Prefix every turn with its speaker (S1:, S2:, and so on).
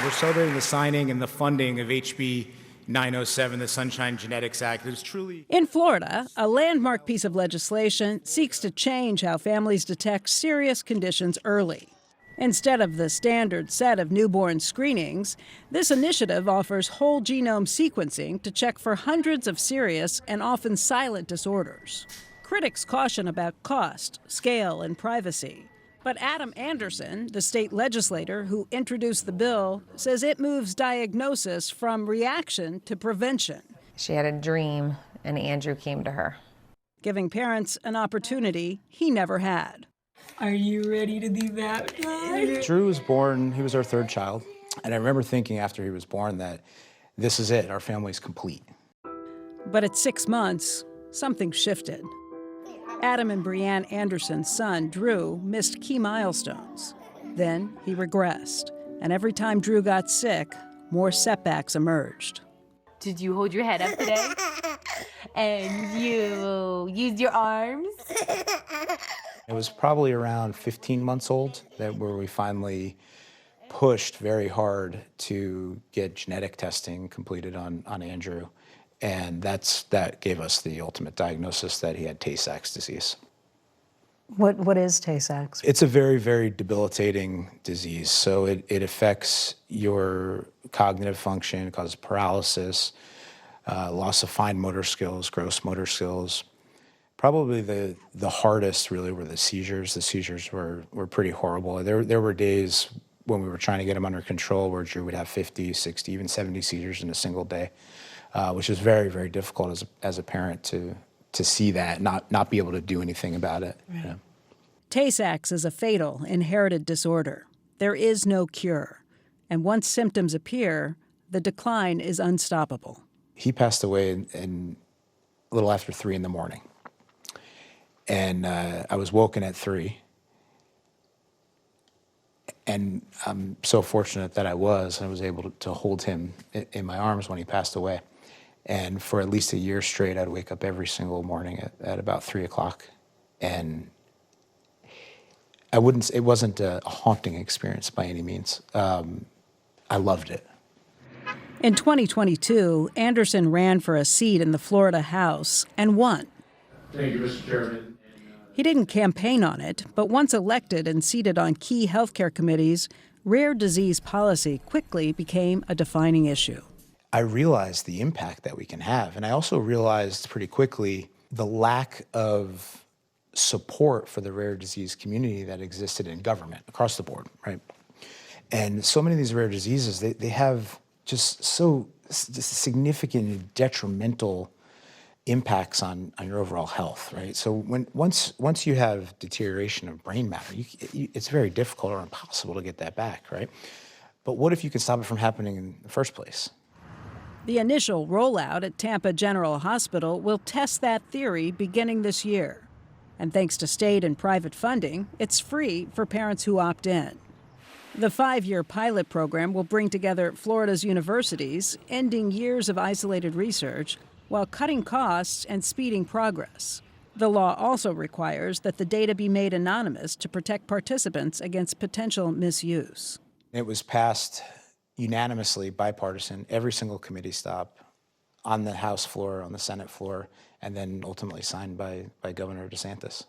S1: We're celebrating the signing and the funding of HB 907, the Sunshine Genetics Act. It was truly...
S2: In Florida, a landmark piece of legislation seeks to change how families detect serious conditions early. Instead of the standard set of newborn screenings, this initiative offers whole genome sequencing to check for hundreds of serious and often silent disorders. Critics caution about cost, scale, and privacy. But Adam Anderson, the state legislator who introduced the bill, says it moves diagnosis from reaction to prevention.
S3: She had a dream, and Andrew came to her,
S2: giving parents an opportunity he never had.
S4: Are you ready to be baptized?
S1: Drew was born, he was our third child. And I remember thinking after he was born that this is it, our family's complete.
S2: But at 6 months, something shifted. Adam and Brianne Anderson's son, Drew, missed key milestones. Then he regressed, and every time Drew got sick, more setbacks emerged.
S5: Did you hold your head up today? And you used your arms?
S1: It was probably around 15 months old where we finally pushed very hard to get genetic testing completed on Andrew. And that gave us the ultimate diagnosis that he had Tay-Sachs disease.
S6: What is Tay-Sachs?
S1: It's a very, very debilitating disease. So it affects your cognitive function, it causes paralysis, loss of fine motor skills, gross motor skills. Probably the hardest really were the seizures. The seizures were pretty horrible. There were days when we were trying to get him under control where Drew would have 50, 60, even 70 seizures in a single day. Which is very, very difficult as a parent to see that, not be able to do anything about it.
S2: Right.
S1: You know?
S2: Tay-Sachs is a fatal inherited disorder. There is no cure. And once symptoms appear, the decline is unstoppable.
S1: He passed away in a little after 3 in the morning. And I was woken at 3. And I'm so fortunate that I was able to hold him in my arms when he passed away. And for at least a year straight, I'd wake up every single morning at about 3 o'clock. And it wasn't a haunting experience by any means. I loved it.
S2: In 2022, Anderson ran for a seat in the Florida House and won.
S1: Thank you, Mr. Chairman.
S2: He didn't campaign on it, but once elected and seated on key healthcare committees, rare disease policy quickly became a defining issue.
S1: I realized the impact that we can have. And I also realized pretty quickly the lack of support for the rare disease community that existed in government across the board, right? And so many of these rare diseases, they have just significant detrimental impacts on your overall health, right? So once you have deterioration of brain matter, it's very difficult or impossible to get that back, right? But what if you can stop it from happening in the first place?
S2: The initial rollout at Tampa General Hospital will test that theory beginning this year. And thanks to state and private funding, it's free for parents who opt in. The 5-year pilot program will bring together Florida's universities, ending years of isolated research, while cutting costs and speeding progress. The law also requires that the data be made anonymous to protect participants against potential misuse.
S1: It was passed unanimously, bipartisan, every single committee stop, on the House floor, on the Senate floor, and then ultimately signed by Governor DeSantis.